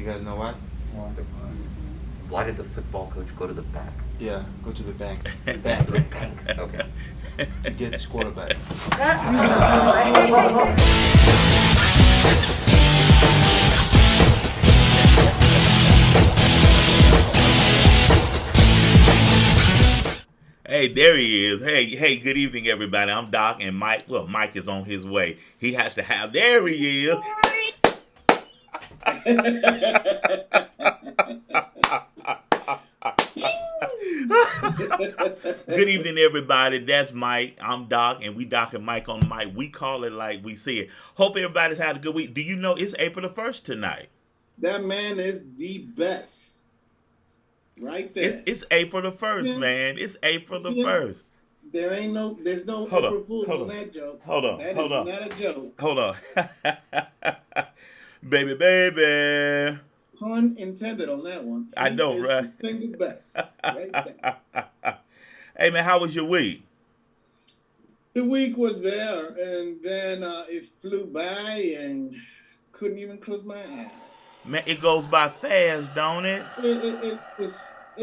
You guys know why? Why? Why did the football coach go to the back? Yeah, go to the bank. The Go bank to the bank. Okay. to get this quarterback. Hey, there he is. Hey, good evening, everybody. I'm Doc, and Mike. Well, Mike is on his way. He has to have. There he is. Good evening, everybody. That's Mike. I'm Doc, and we Doc and Mike on the mic. We call it like we see it. Hope everybody's had a good week. Do you know it's April the 1st tonight? That man is the best. Right there. It's April the 1st, Yeah. man. It's April the Yeah. 1st. There's no Hold on, April Fool's hold on on, that joke. hold on, That hold is on. not a joke. Hold on. Baby, baby. Pun intended on that one. I know, He is right? the single best. Right there. Hey, man, how was your week? The week was there, and then it flew by and couldn't even close my eyes. Man, it goes by fast, don't it? It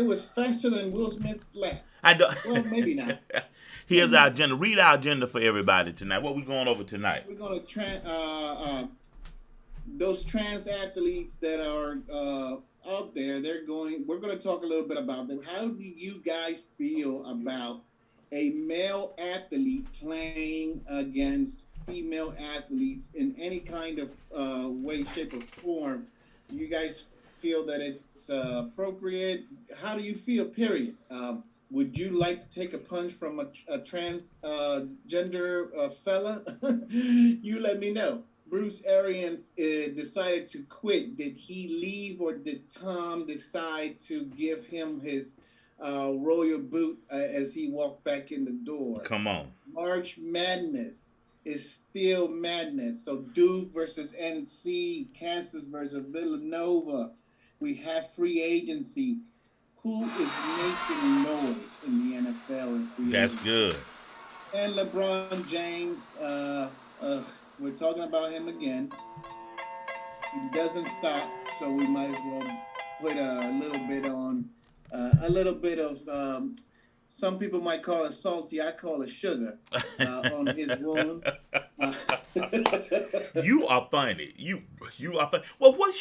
was faster than Will Smith's slap. I don't. Well, maybe not. Here's our agenda. Read our agenda for everybody tonight. What we going over tonight? We're gonna those trans athletes that are out there. We're going to talk a little bit about them. How do you guys feel about a male athlete playing against female athletes in any kind of way, shape, or form? Do you guys feel that it's appropriate? How do you feel? Period. Would you like to take a punch from a transgender fella? You let me know. Bruce Arians decided to quit. Did he leave, or did Tom decide to give him his royal boot as he walked back in the door? Come on. March Madness is still madness. So Duke versus NC, Kansas versus Villanova. We have free agency. Who is making noise in the NFL and free That's agency? good. And LeBron James, we're talking about him again. He doesn't stop, so we might as well put a little bit of, some people might call it salty. I call it sugar on his wound. You are funny. You are funny. Well, what?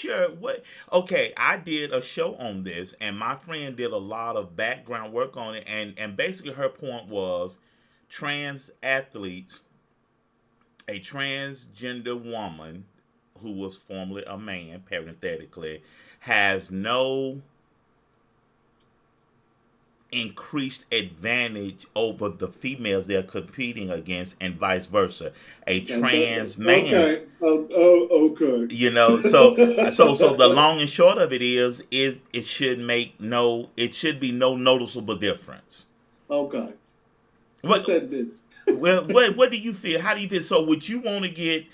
Okay, I did a show on this, and my friend did a lot of background work on it, and basically her point was trans athletes, a transgender woman who was formerly a man, parenthetically, has no increased advantage over the females they're competing against, and vice versa. A trans man, Okay. Okay. so the long and short of it is it should be no noticeable difference. Okay. Who What said this? what do you feel? How do you feel? So would you want to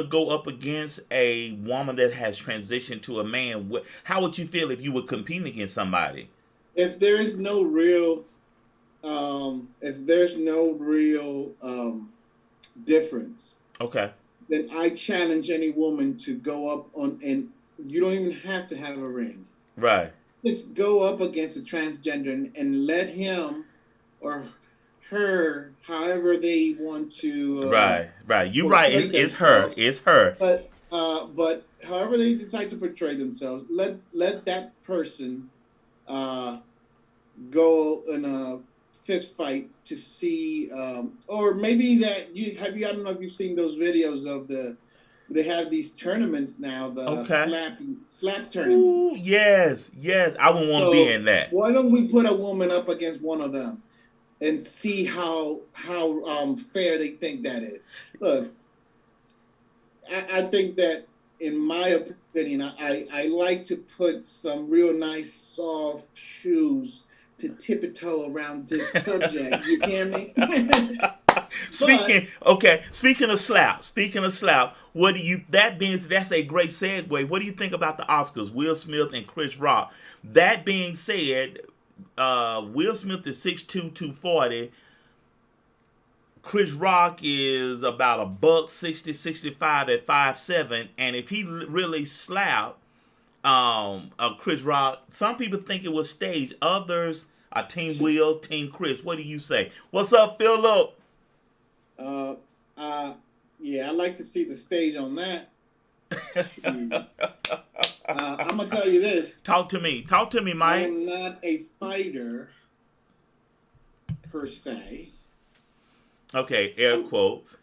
go up against a woman that has transitioned to a man? How would you feel if you were competing against somebody? If there is no real, difference, Okay. then I challenge any woman to go up on, and you don't even have to have a ring. Right. Just go up against a transgender and let him or her, however they want to. Right. You right. portray It's her. themselves. It's her. But however they decide to portray themselves, let that person go in a fist fight to see, or maybe that I don't know if you've seen those videos of they have these tournaments now, the Okay. slap tournament. Ooh, yes. I wouldn't want to be in that. Why don't we put a woman up against one of them and see how fair they think that is? Look, I think that, in my opinion, I like to put some real nice soft shoes to tiptoe around this subject. You hear me? Speaking of slap, what do you that's a great segue. What do you think about the Oscars? Will Smith and Chris Rock. That being said, Will Smith is 6'2", 240. Chris Rock is about a buck 60, 65 at 5'7", and if he really slapped, Chris Rock. Some people think it was staged. Others are Team Will, Team Chris. What do you say? What's up, Philip? Uh, yeah, I'd like to see the stage on that. I'm gonna tell you this. Talk to me. Talk to me, Mike. I'm not a fighter per se. Okay, air quotes.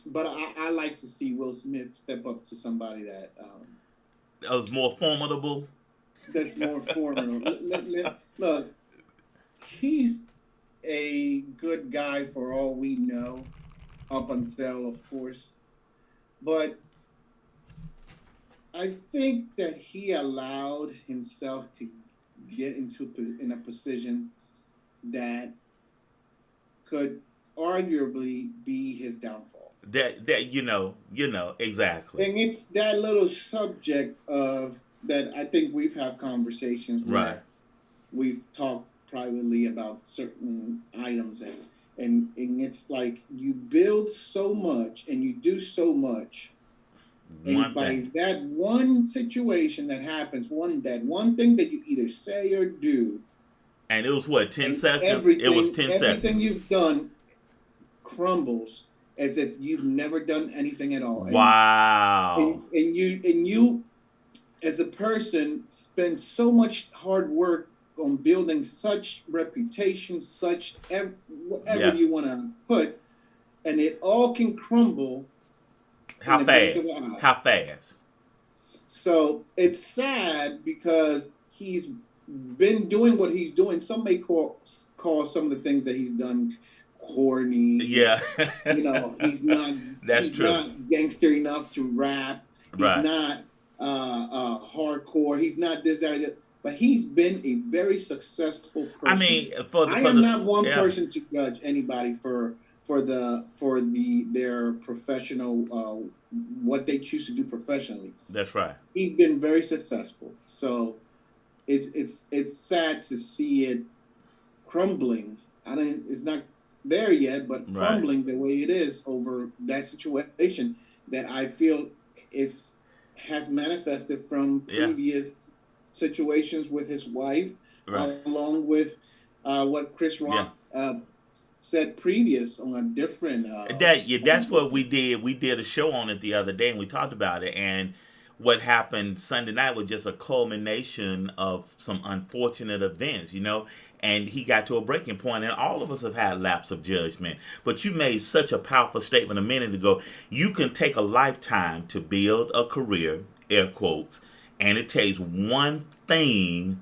But I like to see Will Smith step up to somebody that Was more formidable. that's more formidable. Look, he's a good guy for all we know, up until, of course. But I think that he allowed himself to get in a position that could arguably be his downfall. That you know exactly. And it's that little subject of that I think we've had conversations where Right. we've talked privately about certain items and it's like you build so much and you do so much. One And by thing. that one situation that happens, that one thing that you either say or do, And it was what, 10 and seconds? It was 10 everything seconds. you've done crumbles as if you've never done anything at all. Wow. And you as a person spend so much hard work on building such reputation, such whatever Yeah. you want to put, and it all can crumble. How in the blink of fast? an eye. How fast? So it's sad because he's been doing what he's doing. Some may call some of the things that he's done corny. Yeah. He's not. That's he's true. not gangster enough to rap. He's Right. not hardcore. He's not this, that, that. But he's been a very successful person. I mean, I am not one person to judge anybody for their professional what they choose to do professionally. That's right. He's been very successful. So it's sad to see it crumbling. It's not there yet, but Right. crumbling the way it is over that situation that I feel has manifested from previous situations with his wife, Right. along with what Chris Rock said previous on a different. That's what we did. We did a show on it the other day, and we talked about it. And what happened Sunday night was just a culmination of some unfortunate events, And he got to a breaking point, and all of us have had lapse of judgment. But you made such a powerful statement a minute ago. You can take a lifetime to build a career, air quotes, and it takes one thing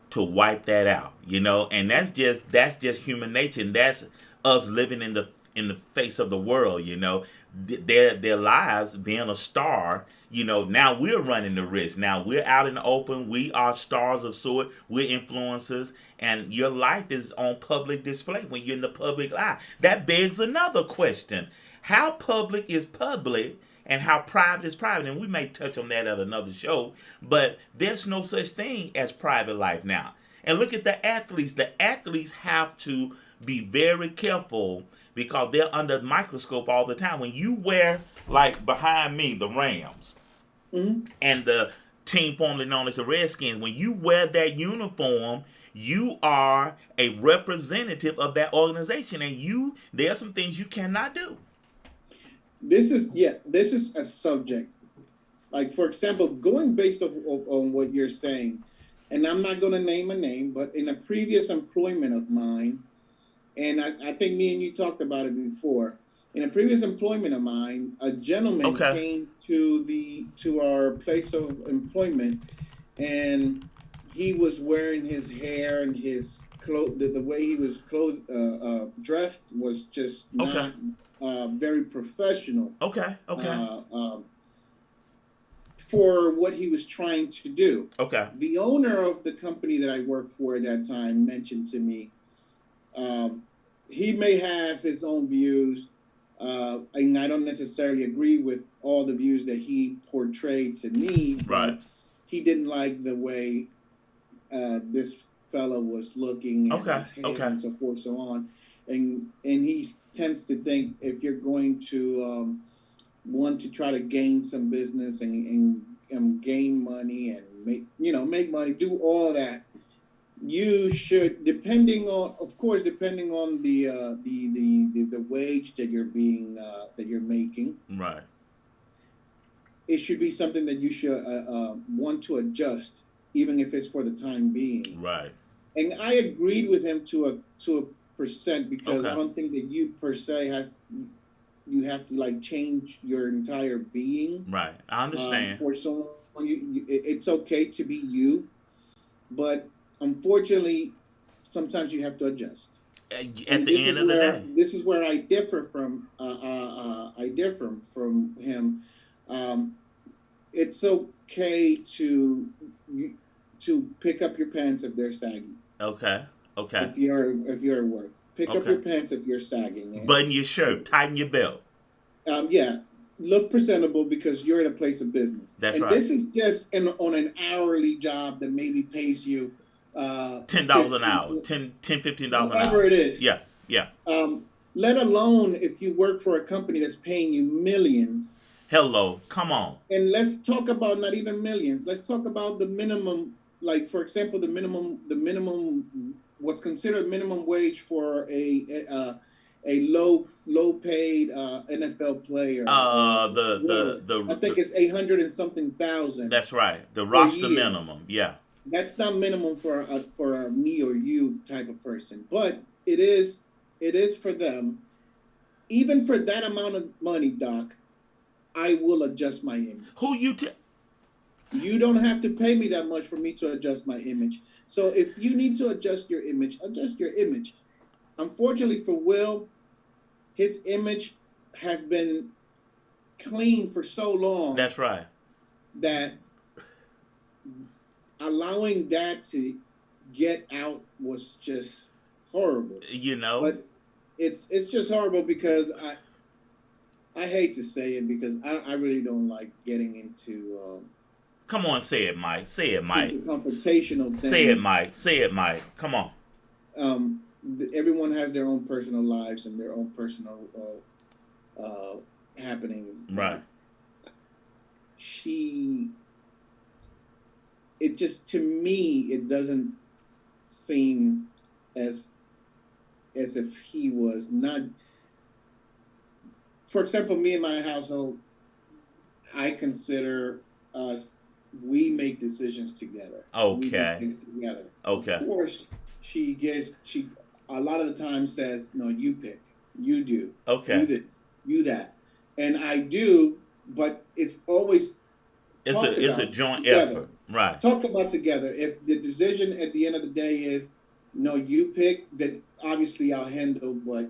to wipe that out, And that's just human nature. And that's us living in the face of the world, Their lives being a star, now we're running the risk. Now we're out in the open. We are stars of sort. We're influencers. And your life is on public display when you're in the public eye. That begs another question. How public is public and how private is private? And we may touch on that at another show. But there's no such thing as private life now. And look at the athletes. The athletes have to be very careful because they're under the microscope all the time. When you wear, like behind me, the Rams and the team formerly known as the Redskins, when you wear that uniform, you are a representative of that organization, and there are some things you cannot do. This is a subject. Like, for example, going based on what you're saying, and I'm not going to name a name, but in a previous employment of mine, and I think me and you talked about it before. In a previous employment of mine, a gentleman came to our place of employment, and he was wearing his hair and his clothes. The way he was dressed was just not very professional. Okay. For what he was trying to do. Okay. The owner of the company that I worked for at that time mentioned to me, he may have his own views, and I don't necessarily agree with all the views that he portrayed to me. Right. He didn't like the way this fella was looking, and his hair and so forth, so on. And he tends to think if you're going to want to try to gain some business and gain money and make money, do all that, you should, depending on, of course, depending on the wage that you're making, Right. it should be something that you should want to adjust, even if it's for the time being. Right. And I agreed with him to a percent, because Okay. I don't think that you per se you have to like change your entire being. Right. I understand. For someone, it's okay to be you, but unfortunately, sometimes you have to adjust. At And the end of the day. this is where I differ from him. It's okay to pick up your pants if they're sagging. Okay. Okay. If you're at work, pick up Okay. your pants if you're sagging. And, Button your shirt. Tighten your belt. yeah, look presentable because you're in a place of business. That's and right. This is just on an hourly job that maybe pays you $10 an hour. $15 an hour. whatever it is. Yeah. Yeah. Let alone if you work for a company that's paying you millions. Hello. Come on. And let's talk about not even millions. Let's talk about the minimum. Like, for example, the minimum, what's considered minimum wage for a low paid NFL player. I I think it's 800 and something thousand. That's right. The roster year. minimum. Yeah. That's not minimum for a me or you type of person, but it is for them. Even for that amount of money, Doc, I will adjust my image. Who you You don't have to pay me that much for me to adjust my image. So if you need to adjust your image, adjust your image. Unfortunately for Will, his image has been clean for so long. That's right. That allowing that to get out was just horrible. But it's just horrible because I hate to say it because I really don't like getting into Come on, say it, Mike. Say it, Mike. Confrontational things. Say it, Mike. Say it, Mike. Come on. Everyone has their own personal lives and their own personal happenings. Right. It just, to me, it doesn't seem as if he was not. For example, me and my household, I consider us. We make decisions together. Okay. We make things together. Okay. Of course, she a lot of the time says, "No, you pick, you do, Okay. you this, you that," and I do, but it's always It's a joint together. effort. Right. Talk about together. If the decision at the end of the day is, "No, you pick," then obviously I'll handle. But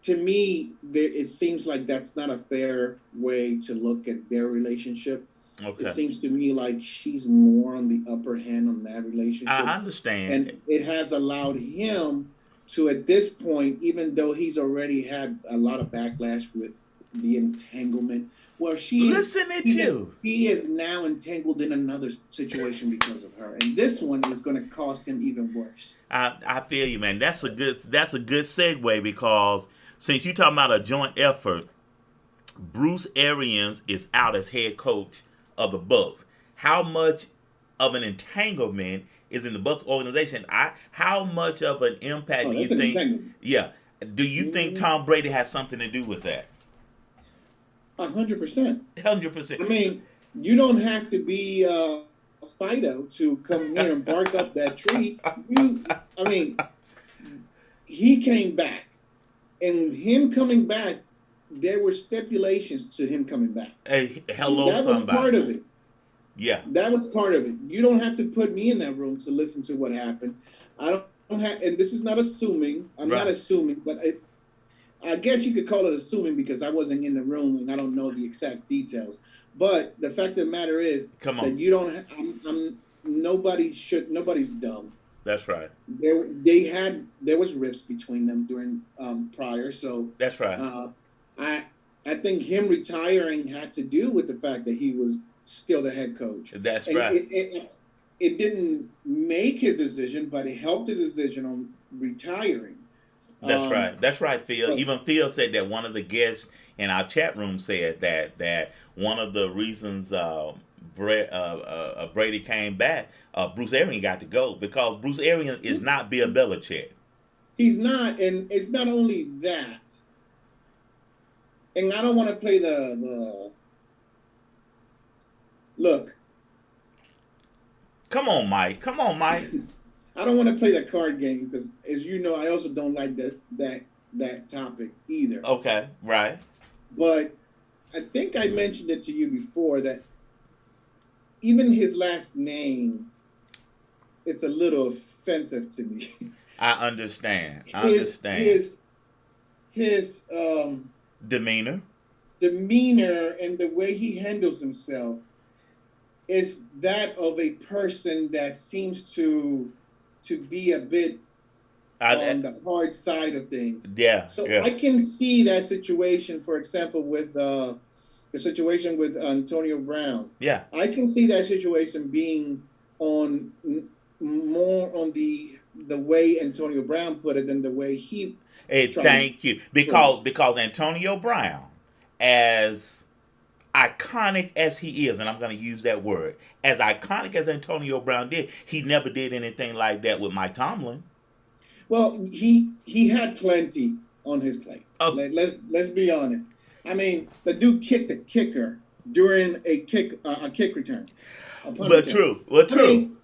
to me, it seems like that's not a fair way to look at their relationship. Okay. It seems to me like she's more on the upper hand on that relationship. I understand. And it has allowed him to, at this point, even though he's already had a lot of backlash with the entanglement, well, he is now entangled in another situation because of her, and this one is going to cost him even worse. I feel you, man. That's a good segue because since you talking about a joint effort, Bruce Arians is out as head coach of the Bucks. How much of an entanglement is in the Bucks organization? How much of an impact do you think? Yeah. Do you think Tom Brady has something to do with that? 100%. 100%. I mean, you don't have to be a Fido to come here and bark up that tree. He came back, and him coming back, there were stipulations to him coming back. Hey, hello, that somebody. was part of it. Yeah. That was part of it. You don't have to put me in that room to listen to what happened. I don't have, and this is not assuming. I'm not assuming, but I guess you could call it assuming because I wasn't in the room and I don't know the exact details. But the fact of the matter is that you don't. Nobody's dumb. That's right. There was rifts between them during prior. So that's right. I think him retiring had to do with the fact that he was still the head coach. That's right. It didn't make his decision, but it helped his decision on retiring. That's right. That's right, Phil. Even Phil said that one of the guests in our chat room said that one of the reasons Brady came back, Bruce Arians got to go because Bruce Arians is not Bill Belichick. He's not, and it's not only that. And I don't want to play the look. Come on, Mike. Come on, Mike. I don't want to play the card game because, as you know, I also don't like that topic either. Okay, right. But I think I mentioned it to you before that even his last name, it's a little offensive to me. I understand. His demeanor and the way he handles himself is that of a person that seems to be a bit on the hard side of things. Yeah. So yeah. I can see that situation, for example, with the situation with Antonio Brown. Yeah. I can see that situation being on more on the way Antonio Brown put it than the way he. Hey, thank you. Because Antonio Brown, as iconic as he is, and I'm going to use that word, as iconic as Antonio Brown did, he never did anything like that with Mike Tomlin. Well, he had plenty on his plate. Let's be honest. I mean, the dude kicked the kicker during a kick return. But true. Well, true. I mean,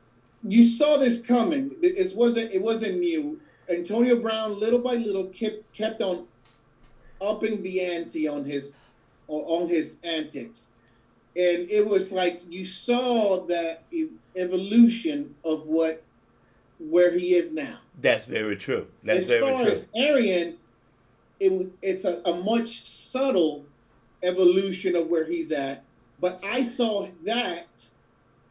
you saw this coming. It wasn't new. Antonio Brown, little by little, kept on upping the ante on his antics, and it was like you saw that evolution of where he is now. That's very true. That's as very true. As far as Arians, it's a much subtle evolution of where he's at, but I saw that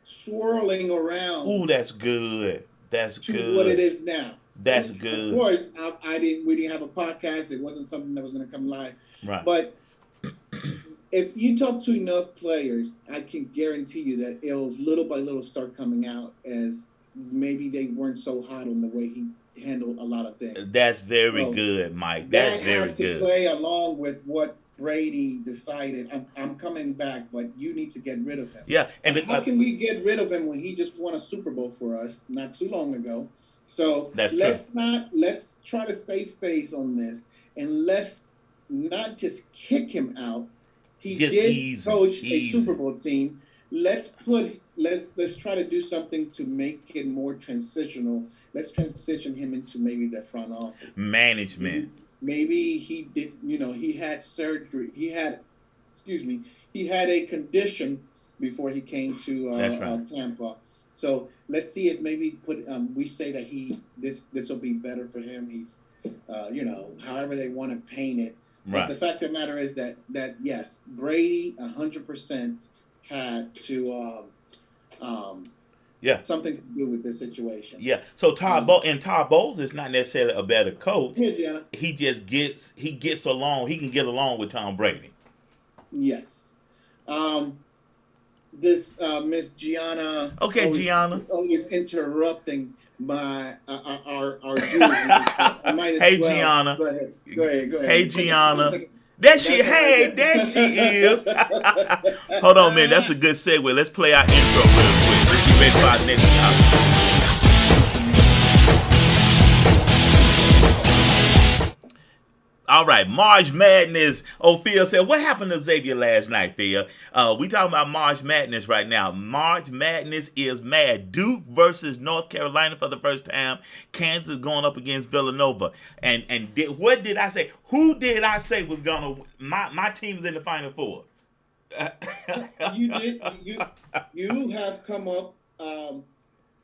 swirling around. Ooh, that's good. That's to good. What it is now. That's and good. Of course, we didn't have a podcast. It wasn't something that was going to come live. Right. But if you talk to enough players, I can guarantee you that it'll little by little start coming out as maybe they weren't so hot on the way he handled a lot of things. That's very good, Mike. That's very good. That had to play along with what Brady decided. I'm coming back, but you need to get rid of him. Yeah, and how can we get rid of him when he just won a Super Bowl for us not too long ago? So let's try to save face on this, and let's not just kick him out. He did coach a Super Bowl team. Let's try to do something to make it more transitional. Let's transition him into maybe the front office management. Maybe he did. He had surgery. He had a condition before he came to Tampa. So let's see if maybe we say that this will be better for him. He's however they want to paint it. Right. But the fact of the matter is that yes, Brady 100% had to something to do with this situation. Yeah. So Todd Bowles is not necessarily a better coach. Yeah. He just gets along. He can get along with Tom Brady. Yes. This Miss Gianna. Okay, Gianna. Always interrupting our Hey, Gianna. Go ahead. Hey, Gianna. There she is. Hold on a minute. That's a good segue. Let's play our intro real quick. Let's get ready for our next topic. All right, March Madness. Oh, Phil said, what happened to Xavier last night, Phil? We talking about March Madness right now. March Madness is mad. Duke versus North Carolina for the first time. Kansas going up against Villanova. And what did I say? Who did I say was going to... My team is in the Final Four. You did. You have come up...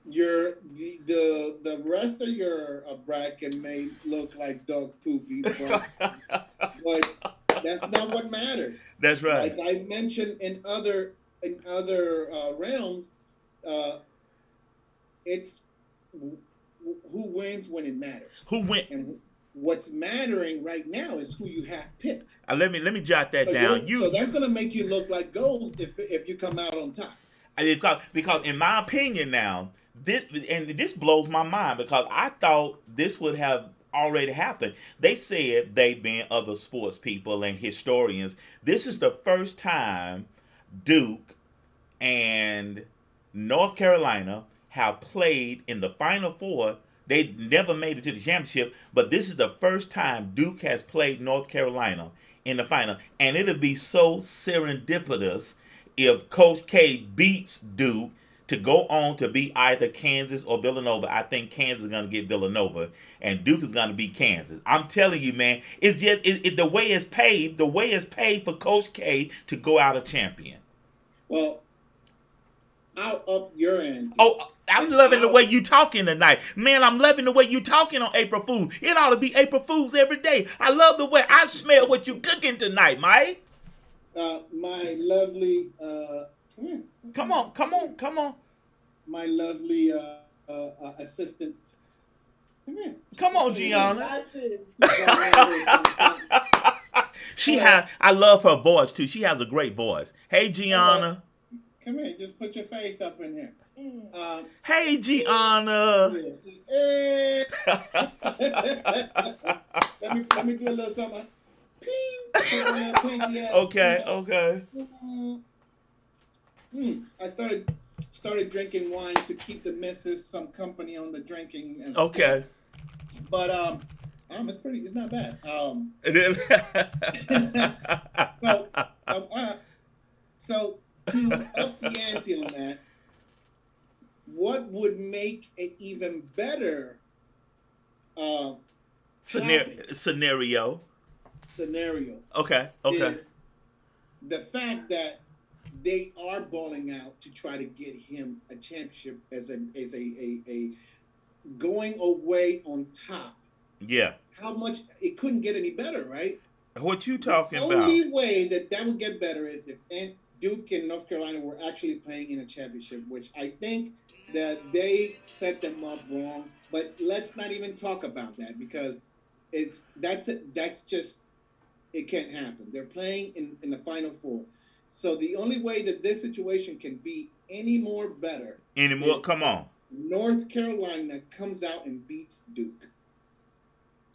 the rest of your bracket may look like dog poopy, but that's not what matters. That's right. Like I mentioned in other realms, it's who wins when it matters. Who win? And what's mattering right now is who you have picked. Let me jot that down. So that's going to make you look like gold if you come out on top. Because in my opinion now. This blows my mind because I thought this would have already happened. They said, they being other sports people and historians, this is the first time Duke and North Carolina have played in the Final Four. They never made it to the championship, but this is the first time Duke has played North Carolina in the final. And it'll be so serendipitous if Coach K beats Duke to go on to beat either Kansas or Villanova. I think Kansas is going to get Villanova, and Duke is going to beat Kansas. I'm telling you, man, it's just the way it's paid. The way it's paid for Coach K to go out a champion. Well, I'll up your ante. Oh, I'm loving the way you talking tonight. Man, I'm loving the way you talking on April Fools. It ought to be April Fools every day. I love the way I smell what you cooking tonight, Mike. My lovely... Come on. My lovely assistant. Come here. Come on, Gianna. I love her voice too. She has a great voice. Hey, Gianna. Come here, just put your face up in here. Hey, Gianna. Hey. let me do a little something. Ping. Okay. I started drinking wine to keep the missus some company on the drinking. And okay. stuff. But it's not bad. So to up the ante on that, what would make an even better scenario? Okay. Is the fact that they are balling out to try to get him a championship as a going away on top. Yeah. How much it couldn't get any better, right? What you talking about? The only way that would get better is if Duke and North Carolina were actually playing in a championship, which I think that they set them up wrong. But let's not even talk about that because that's just it can't happen. They're playing in the Final Four. So the only way that this situation can be any more better. Come on. North Carolina comes out and beats Duke.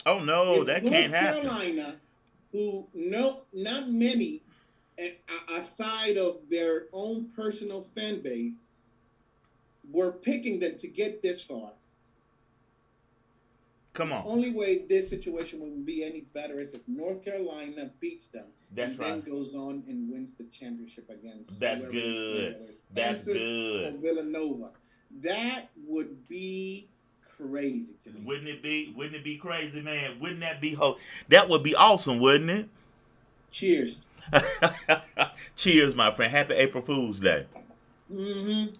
Oh no, that can't happen. North Carolina, not many, aside of their own personal fan base, were picking them to get this far. Come on. The only way this situation will be any better is if North Carolina beats them. That's and right. then goes on and wins the championship against. That's good. That's good. Or Villanova. That would be crazy to me. Wouldn't it be crazy, man? Wouldn't that be that would be awesome, wouldn't it? Cheers. Cheers, my friend. Happy April Fool's Day. Mm-hmm.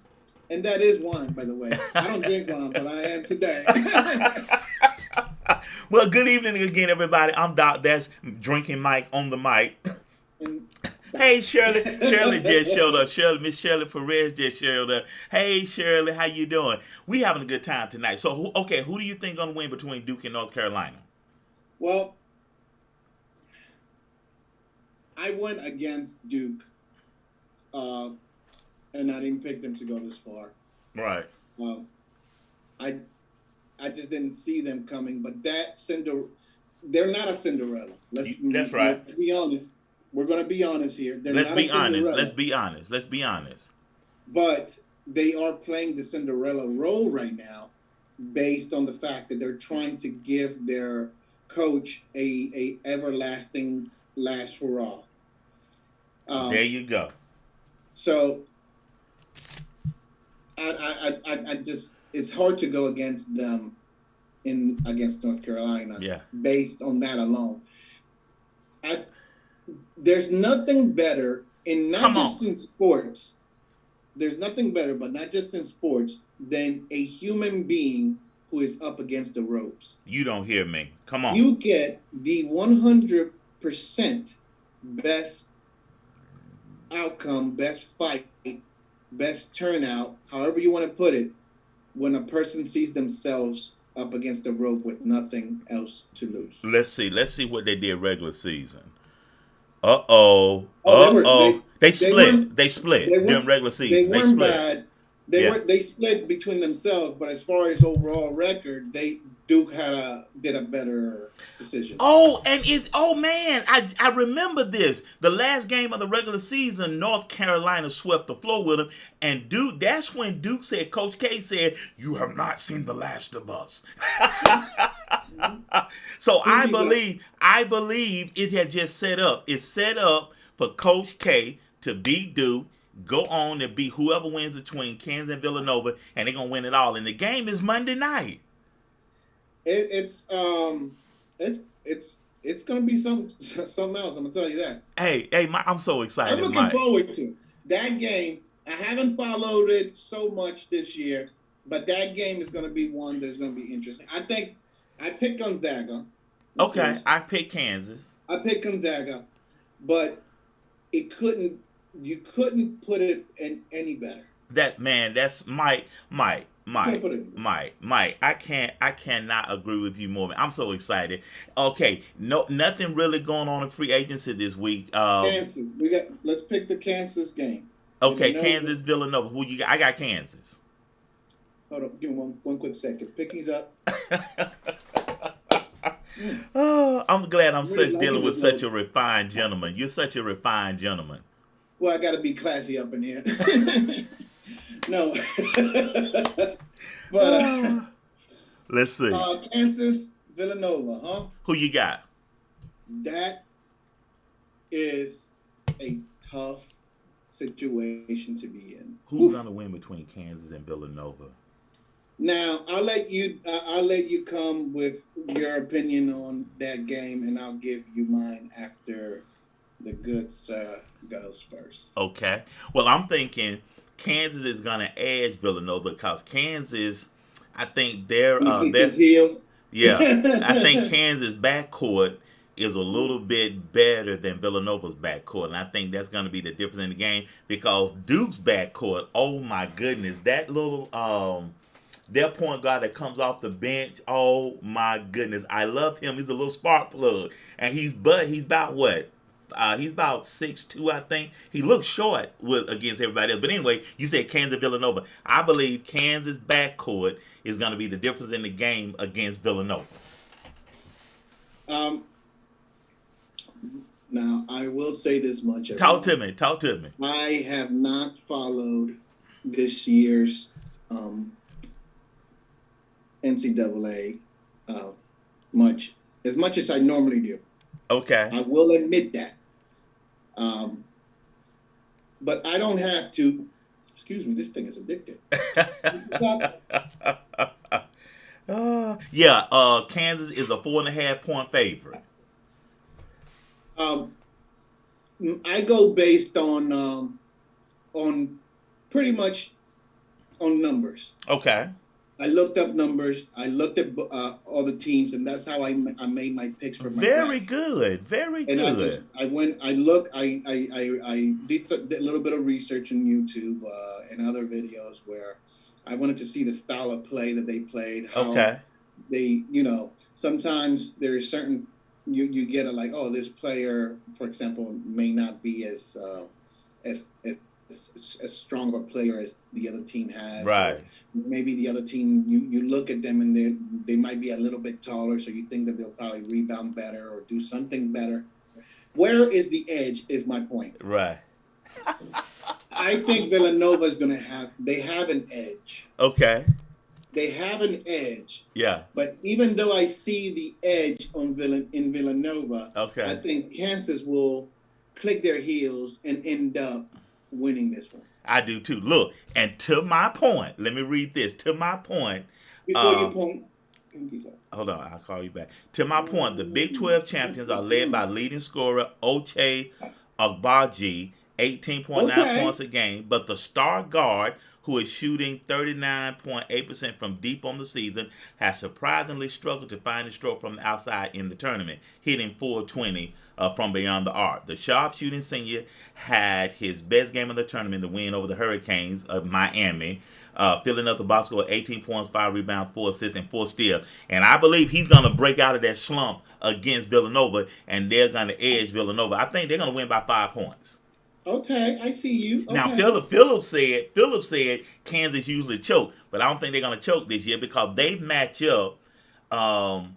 And that is wine, by the way. I don't drink wine, but I am today. Well, good evening again, everybody. I'm Doc. That's Drinking Mike on the mic. Hey, Shirley. Shirley just showed up. Miss Shirley Perez just showed up. Hey, Shirley, how you doing? We having a good time tonight. So, who do you think gonna win between Duke and North Carolina? Well, I went against Duke, and I didn't pick them to go this far. Right. I just didn't see them coming. But they're not a Cinderella. That's right. Let's be honest. We're going to be honest here. Let's be honest. But they are playing the Cinderella role right now based on the fact that they're trying to give their coach a everlasting last hurrah. There you go. So I just it's hard to go against them against North Carolina. Yeah. Based on that alone. There's nothing better in sports. There's nothing better, but not just in sports, than a human being who is up against the ropes. You don't hear me. Come on. You get the 100% best outcome, best fight, best turnout, however you want to put it, when a person sees themselves up against the rope with nothing else to lose. Let's see what they did regular season. They split during regular season. They split. Bad. They split between themselves, but as far as overall record, Duke did a better decision. Oh, and man, I remember this. The last game of the regular season, North Carolina swept the floor with them, and Duke. That's when Duke said, Coach K said, "You have not seen the last of us." So I believe it had just set up. It's set up for Coach K to beat Duke, go on and beat whoever wins between Kansas and Villanova, and they're gonna win it all. And the game is Monday night. It's gonna be something else. I'm gonna tell you that. Hey, I'm so excited. I'm looking forward to that game. I haven't followed it so much this year, but that game is gonna be one that's gonna be interesting. I think I picked Gonzaga. Okay, I picked Kansas. I picked Gonzaga, but you couldn't put it in any better. That's Mike. I cannot agree with you more. I'm so excited. Okay, nothing really going on in free agency this week. Kansas, let's pick the Kansas game. Okay, Kansas, Villanova. Who you got? I got Kansas. Hold on, give me one quick second. Pick up. Oh, I'm glad I'm dealing with such a refined gentleman. You're such a refined gentleman. Well, I got to be classy up in here. No. But let's see. Kansas, Villanova, huh? Who you got? That is a tough situation to be in. Who's gonna win between Kansas and Villanova? Now I'll let you come with your opinion on that game, and I'll give you mine after the good sir goes first. Okay. Well, I'm thinking Kansas is gonna edge Villanova because Kansas, I think they're yeah. I think Kansas backcourt is a little bit better than Villanova's backcourt, and I think that's going to be the difference in the game because Duke's backcourt, oh my goodness, that little their point guard that comes off the bench, oh my goodness, I love him. He's a little spark plug, and he's about what? He's about 6'2", I think. He looks short against everybody else. But anyway, you said Kansas Villanova. I believe Kansas backcourt is going to be the difference in the game against Villanova. Now, I will say this much. Talk to me. I have not followed this year's NCAA as much as I normally do. Okay. I will admit that. But I don't have to. Excuse me, this thing is addictive. Kansas is a 4.5 point favorite. I go based on pretty much on numbers. Okay. I looked up numbers. I looked at all the teams, and that's how I made my picks for my Very draft. Good. Very And good. I did a little bit of research on YouTube and other videos where I wanted to see the style of play that they played. How they, sometimes there is certain you get this player, for example, may not be as strong of a player as the other team has. Right. Maybe the other team, you look at them and they might be a little bit taller, so you think that they'll probably rebound better or do something better. Where is the edge is my point. Right. I think Villanova is going to have an edge. Okay. They have an edge. Yeah. But even though I see the edge in Villanova, okay, I think Kansas will click their heels and end up winning this one. I do too. Look, and to my point, let me read this. To my point. Before you point. Hold on, I'll call you back. To my point, the Big 12 champions are led by leading scorer Ochai Agbaji, 18.9 points a game, but the star guard, who is shooting 39.8% from deep on the season, has surprisingly struggled to find his stroke from the outside in the tournament, hitting 420 from beyond the arc. The sharpshooting senior had his best game of the tournament, the win over the Hurricanes of Miami, filling up the box score 18 points, 5 rebounds, 4 assists, and 4 steals. And I believe he's going to break out of that slump against Villanova, and they're going to edge Villanova. I think they're going to win by 5 points. Okay, I see you. Now, Okay. Phillips said Kansas usually choke, but I don't think they're gonna choke this year because they match up. Um,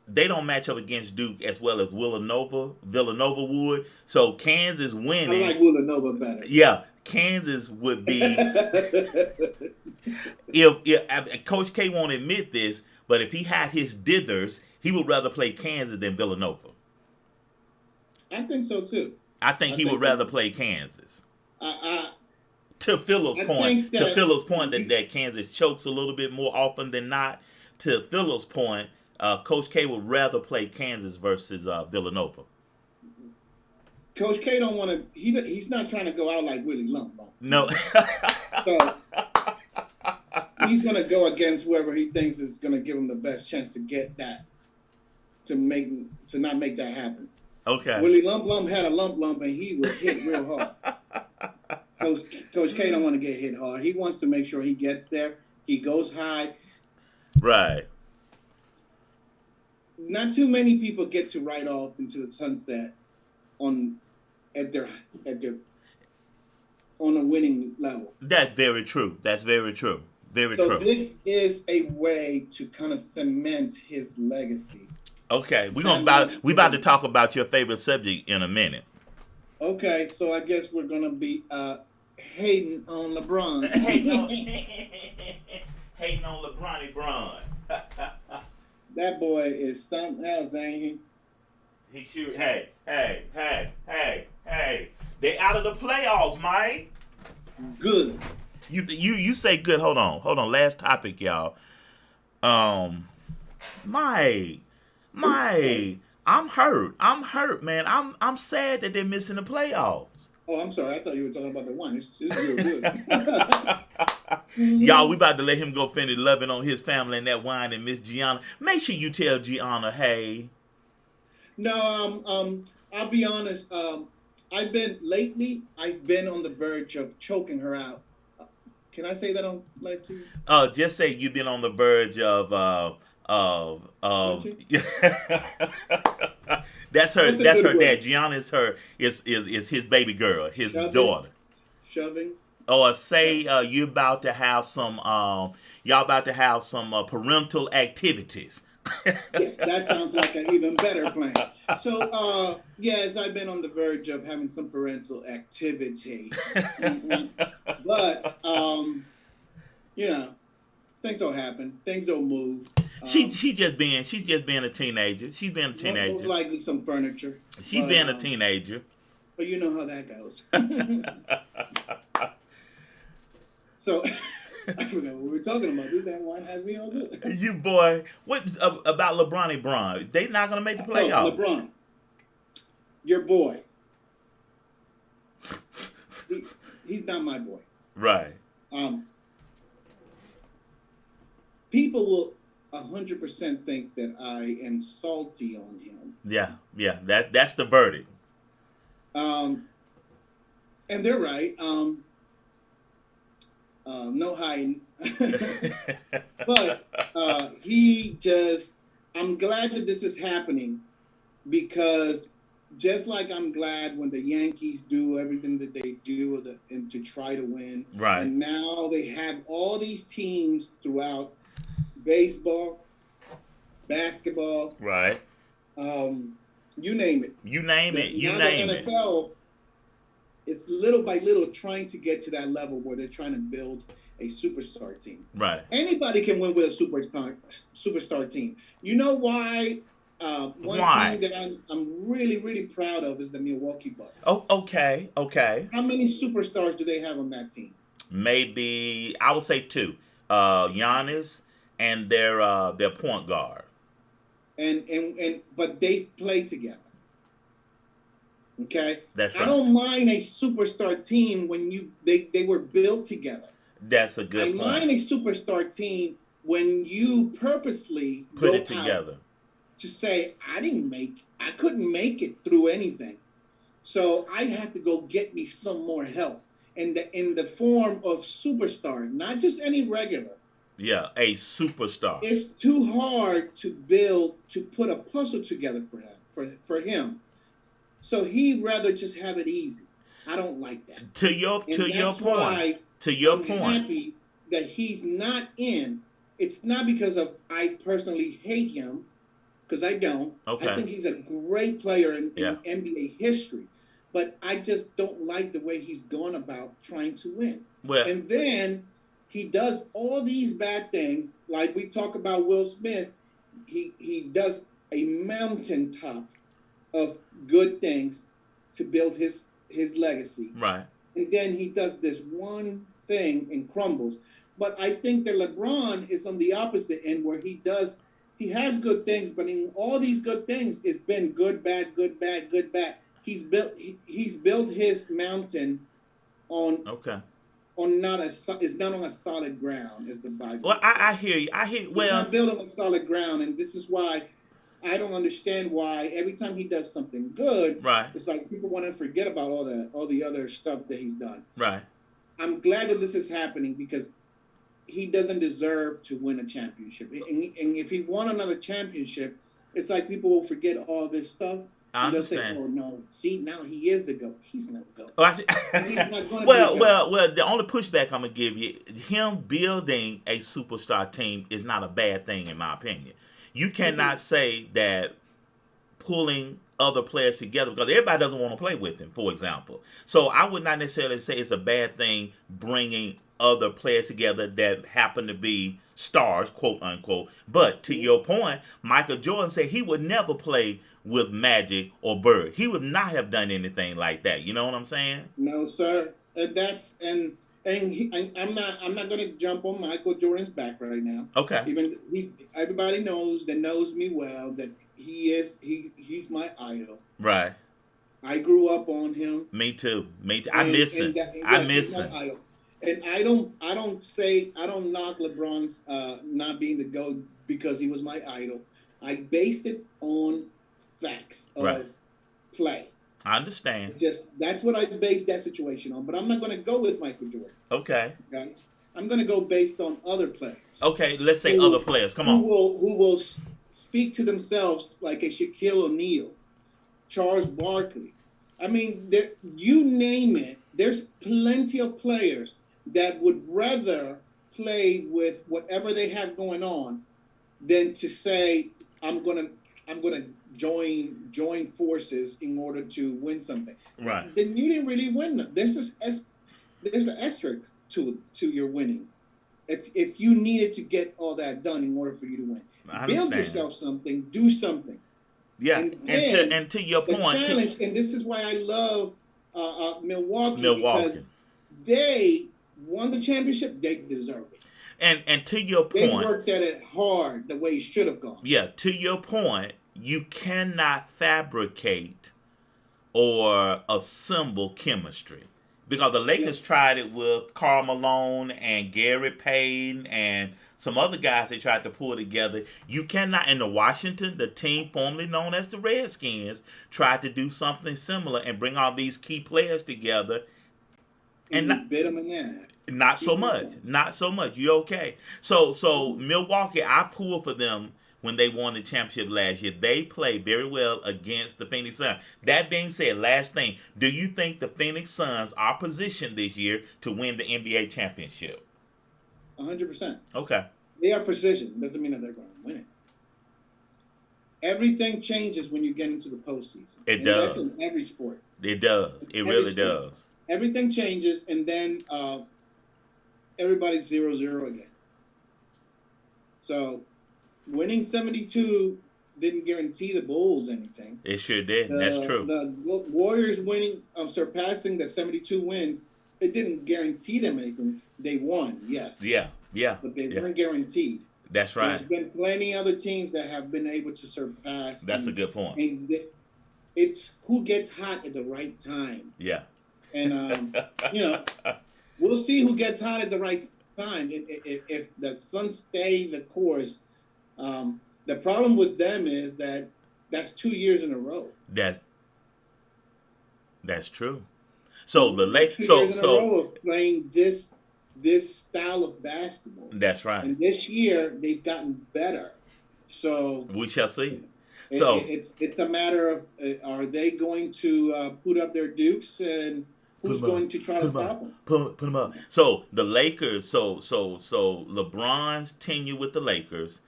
they don't match up against Duke as well as Villanova would. So Kansas I winning, like Villanova better. yeah, Kansas would be if Coach K won't admit this, but if he had his dithers, he would rather play Kansas than Villanova. I think so too. I think I he would think so rather too. play Kansas. I To Phillips' I point, think that that Kansas chokes a little bit more often than not. To Phillips' point, Coach K would rather play Kansas versus Villanova. Coach K don't want to. He's not trying to go out like Willie Lump. No. So he's going to go against whoever he thinks is going to give him the best chance to get that to not make that happen. Okay. Willie Lump had a lump and he was hit real hard. Coach K don't want to get hit hard. He wants to make sure he gets there. He goes high. Right. Not too many people get to ride off into the sunset at their on a winning level. That's very true. That's very true. Very So true. this is a way to kind of cement his legacy. Okay, we about to talk about your favorite subject in a minute. Okay, so I guess we're gonna be hating on LeBron. Hating on LeBron Braun. That boy is something else, ain't he? He sure. Hey. They out of the playoffs, Mike. Good. You say good. Hold on. Last topic, y'all. Mike, I'm hurt, man. I'm sad that they're missing the playoffs. Oh, I'm sorry. I thought you were talking about the wine. It's real good. Y'all, we about to let him go finish loving on his family and that wine and Miss Gianna. Make sure you tell Gianna, hey. No, I'll be honest. I've been on the verge of choking her out. Can I say that on live TV? Just say you've been on the verge of That's her dad. Gianna is his baby girl, his daughter. Shoving. Or say you're about to have some parental activities. Yes, that sounds like an even better plan. So, yes, I've been on the verge of having some parental activity. But, things will happen. Things will move. She's just being a teenager. She's been a teenager. Most likely some furniture. She's been a teenager. But you know how that goes. So, I forgot what we were talking about. This damn wine has me all good. You boy, what about LeBron and Braun? They not gonna make the playoffs. LeBron, your boy. He's not my boy. Right. People will 100% think that I am salty on him. Yeah. That's the verdict. And they're right. No hiding. But I'm glad that this is happening because just like I'm glad when the Yankees do everything that they do and to try to win. Right. And now they have all these teams throughout baseball, basketball. Right. You name it. You name it. The NFL is little by little trying to get to that level where they're trying to build a superstar team. Right. Anybody can win with a superstar team. You know why? Why? Team that I'm really, really proud of is the Milwaukee Bucks. Oh, okay. How many superstars do they have on that team? Maybe I would say two. Giannis and their point guard. But they play together. Okay? That's right. I don't mind a superstar team when they were built together. That's a good point. I mind a superstar team when you purposely put it together. To say I couldn't make it through anything. So I have to go get me some more help. In the form of superstar, not just any regular. Yeah, a superstar. It's too hard to put a puzzle together for him. So he'd rather just have it easy. I don't like that. To your And that's point. why To your I'm point. happy that he's not in. It's not because of I personally hate him, because I don't. Okay. I think he's a great player in Yeah. NBA history. But I just don't like the way he's gone about trying to win. Well, And then he does all these bad things, like we talk about Will Smith. He does a mountaintop of good things to build his legacy. right. And then he does this one thing and crumbles. But I think that LeBron is on the opposite end, where he has good things, but in all these good things, it's been good, bad, good, bad, good, bad. He's built his mountain on Okay. it's not on a solid ground, as the Bible. Well, I hear you. He's not built on a solid ground, and this is why I don't understand why every time he does something good, right. It's like people want to forget about all the other stuff that he's done. Right. I'm glad that this is happening because he doesn't deserve to win a championship. And if he won another championship, it's like people will forget all this stuff. I and they'll say, understand. "Oh no, see now he is the GOAT. He's not the GOAT." Oh, He's not gonna be the well, GOAT. the only pushback I'm gonna give you, him building a superstar team is not a bad thing in my opinion. You cannot say that pulling other players together because everybody doesn't want to play with him, for example. So I would not necessarily say it's a bad thing bringing other players together that happen to be stars, quote unquote. But to your point, Michael Jordan said he would never play with Magic or Bird. He would not have done anything like that. You know what I'm saying? No, sir. I'm not going to jump on Michael Jordan's back right now. Okay. Even everybody knows me well that he's my idol. Right. I grew up on him. Me too. I miss him. I miss him. And I don't knock LeBron's not being the GOAT because he was my idol. I based it on facts of play. I understand. That's what I based that situation on. But I'm not going to go with Michael Jordan. Okay. I'm going to go based on other players. Okay, let's say other players. Come on. Who will speak to themselves like a Shaquille O'Neal, Charles Barkley. I mean, you name it. There's plenty of players that would rather play with whatever they have going on than to say I'm gonna join forces in order to win something. Right. Then you didn't really win them. There's an asterisk to your winning. If you needed to get all that done in order for you to win, build yourself something, do something. Yeah, and to your point, challenge, and this is why I love Milwaukee. Because they won the championship, they deserve it. And to your point, they worked at it hard the way it should have gone. Yeah, to your point, you cannot fabricate or assemble chemistry. Because the Lakers tried it with Karl Malone and Gary Payton and some other guys they tried to pull together. You cannot, in the Washington, the team formerly known as the Redskins, tried to do something similar and bring all these key players together. And not, bit them in the ass. Not so much. Not so much. You okay. So Milwaukee, I pulled for them when they won the championship last year. They played very well against the Phoenix Suns. That being said, last thing, do you think the Phoenix Suns are positioned this year to win the NBA championship? 100%. Okay. They are positioned. Doesn't mean that they're going to win it. Everything changes when you get into the postseason. It does. That's in every sport. It does. It really does. Everything changes, and then everybody's 0-0 again. So winning 72 didn't guarantee the Bulls anything. It sure did. That's true. The Warriors surpassing the 72 wins, it didn't guarantee them anything. They won, yes. Yeah. But they weren't guaranteed. That's right. There's been plenty other teams that have been able to surpass. That's a good point. And it's who gets hot at the right time. Yeah. And, we'll see who gets hot at the right time. If the Suns stay the course, the problem with them is that's 2 years in a row. That's true. So the Lakers, of playing this style of basketball. That's right. And this year they've gotten better. So we shall see. It's a matter of are they going to put up their dukes and who's him up. going to try to stop him? Put him up. So the Lakers. So LeBron's tenure with the Lakers.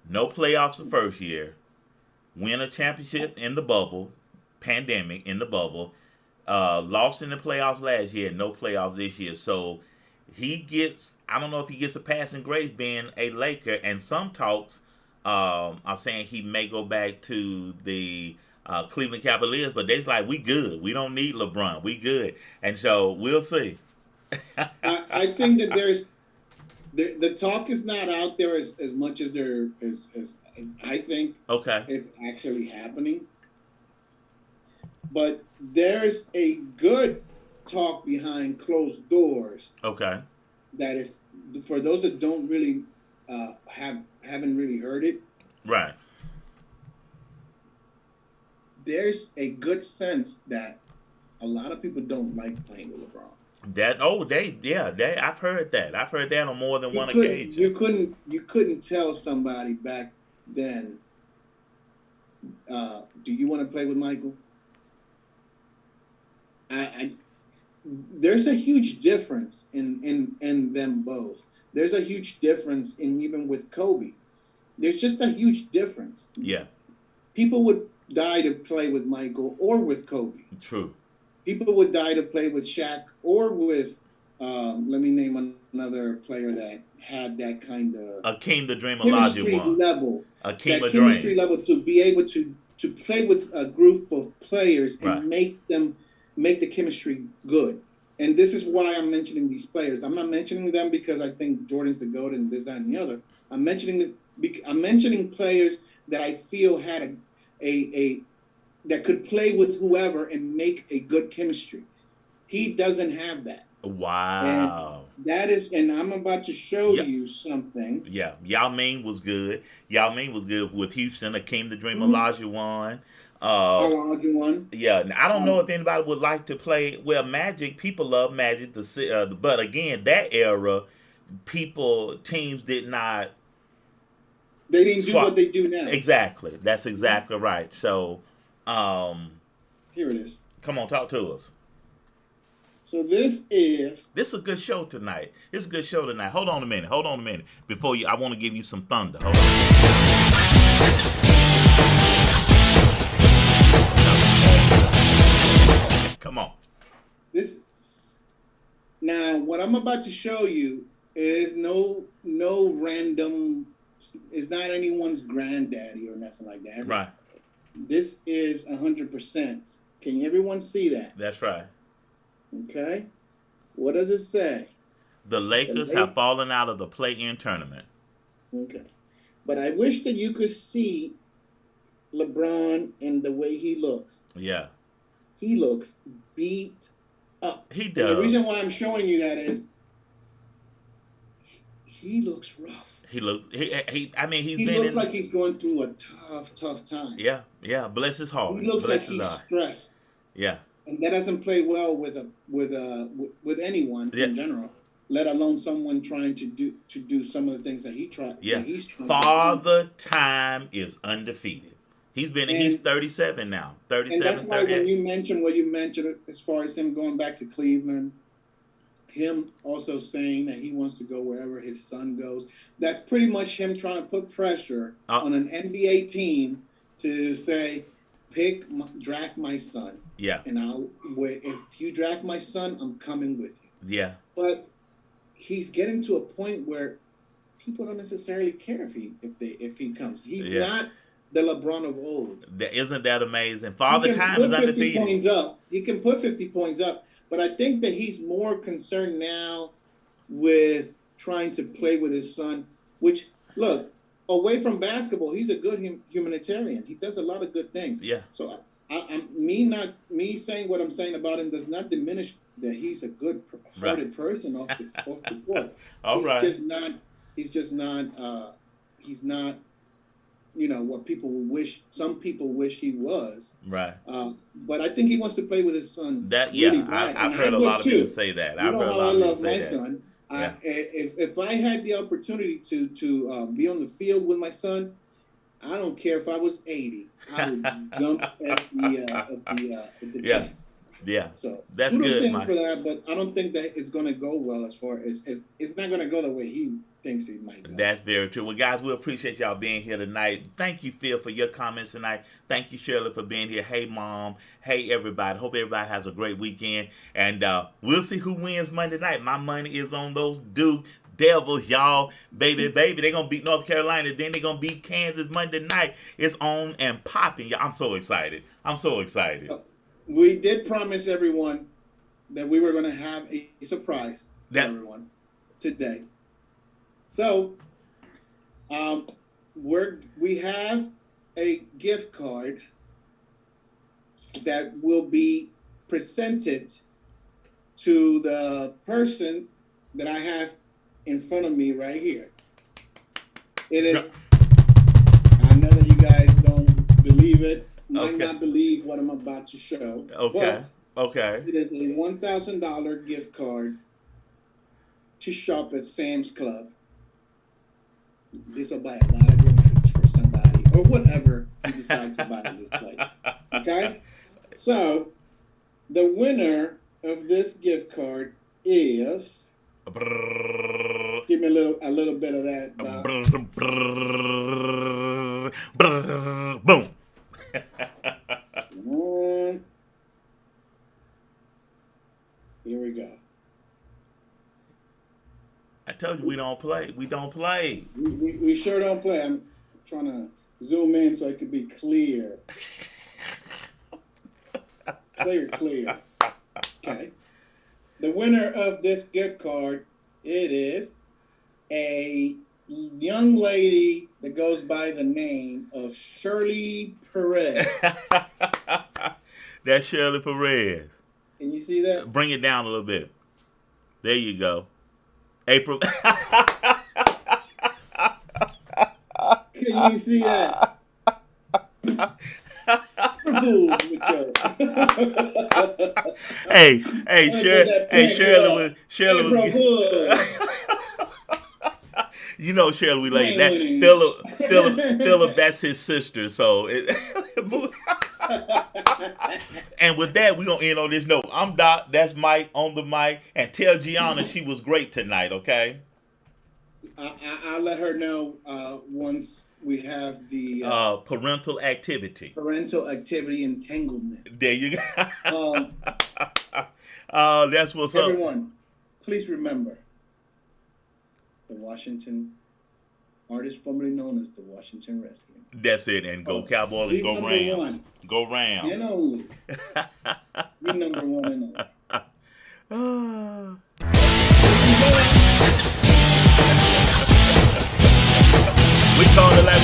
No playoffs the first year. Win a championship in the bubble. Pandemic in the bubble. Lost in the playoffs last year. No playoffs this year. So he gets. I don't know if he gets a passing grade being a Laker. And some talks are saying he may go back to the Cleveland Cavaliers, but they're like, we good. We don't need LeBron. We good. And so we'll see. I think that the talk is not out there as much as there as I think Okay. it's actually happening. But there's a good talk behind closed doors Okay. that if for those that don't really haven't really heard it, Right. there's a good sense that a lot of people don't like playing with LeBron. I've heard that. I've heard that on more than one couldn't- occasion. You couldn't tell somebody back then. Do you want to play with Michael? There's a huge difference in them both. There's a huge difference in even with Kobe. There's just a huge difference. Yeah. People would die to play with Michael or with Kobe. True. People would die to play with Shaq or with, let me name another player that had that kind of Akeem the Dream chemistry Olajuwon. level. Akeem That the chemistry Dream. level to be able to play with a group of players and Right. make the chemistry good. And this is why I'm mentioning these players. I'm not mentioning them because I think Jordan's the GOAT and this, that, and the other. I'm mentioning players that I feel had a that could play with whoever and make a good chemistry. He doesn't have that. Wow. And that is, and I'm about to show Yeah. you something. Yeah. Yao Ming was good. Yao Ming was good with Houston. Akeem the Dream Mhm. Olajuwon. Olajuwon. Yeah, I don't know if anybody would like to play. Well, Magic, people love Magic. But again, that era, teams did not. They didn't do Swap. what they do now. Exactly. That's exactly right. So, Here it is. come on, talk to us. So this is This is a good show tonight. It's a good show tonight. Hold on a minute. Before I want to give you some thunder. Hold on. Come on. this. Now, what I'm about to show you is no random. It's not anyone's granddaddy or nothing like that. Right. This is 100%. Can everyone see that? That's right. Okay. What does it say? The Lakers have fallen out of the play-in tournament. Okay. But I wish that you could see LeBron and the way he looks. Yeah. He looks beat up. He And does. the reason why I'm showing you that is he looks rough. He looks. I mean, he's He been looks in. like he's going through a tough time. Yeah. Bless his heart. He looks Bless like his he's heart. stressed, Yeah. and that doesn't play well with anyone Yeah. in general. Let alone someone trying to do some of the things that he tried. Yeah. That he's trying Father Time is undefeated. He's 37 now. to do. And 37, that's why 38. when you mentioned as far as him going back to Cleveland, him also saying that he wants to go wherever his son goes. That's pretty much him trying to put pressure on an NBA team to say, draft my son. Yeah. And if you draft my son, I'm coming with you. Yeah. But he's getting to a point where people don't necessarily care if he comes. He's not the LeBron of old. Isn't that amazing? Father Time is undefeated. He can put 50 points up, but I think that he's more concerned now with trying to play with his son, which, look, away from basketball, he's a good humanitarian. He does a lot of good things. Yeah. So me saying what I'm saying about him does not diminish that he's a good-hearted person off the court. All right. He's not what some people wish he was. Right. But I think he wants to play with his son. I've heard a lot of people say that. I've heard a lot of people say that. Son. Yeah. If I had the opportunity to be on the field with my son, I don't care if I was 80. I would jump at the chance. Yeah, So that's kudos to good, him Mike. for that, but I don't think that it's going to go well as far as it's not going to go the way he thinks it might go. That's very true. Well, guys, we appreciate y'all being here tonight. Thank you, Phil, for your comments tonight. Thank you, Shirley, for being here. Hey, Mom. Hey, everybody. Hope everybody has a great weekend. And we'll see who wins Monday night. My money is on those Duke Devils, y'all. Baby. They're going to beat North Carolina. Then they're going to beat Kansas Monday night. It's on and popping. Y'all. I'm so excited. We did promise everyone that we were going to have a surprise for everyone today. So, we have a gift card that will be presented to the person that I have in front of me right here. It is, I know that you guys don't believe it, might not believe what I'm about to show. Okay. It is a $1,000 gift card to shop at Sam's Club. This will buy a lot of drinks for somebody or whatever you decide to buy in this place. Okay? So, the winner of this gift card is... Give me a little bit of that. Boom. Here we go. I told you we don't play. We sure don't play. I'm trying to zoom in so it could be clear. Clear. Okay. The winner of this gift card, it is a young lady that goes by the name of Shirley Perez. That's Shirley Perez. Can you see that? Bring it down a little bit. There you go. April. Can you see that? Hey, Shirley was. You know, Shirley, we like that. Philip, that's his sister. So, and with that, we're gonna end on this note. I'm Doc. That's Mike on the mic, and tell Gianna she was great tonight. Okay. I'll let her know once we have the parental activity entanglement. There you go. That's what's up. Everyone, please remember the Washington artist formerly known as the Washington Redskins. That's it, and go Cowboys and go Rams. Go Rams. And only. You're number one and only. We call it like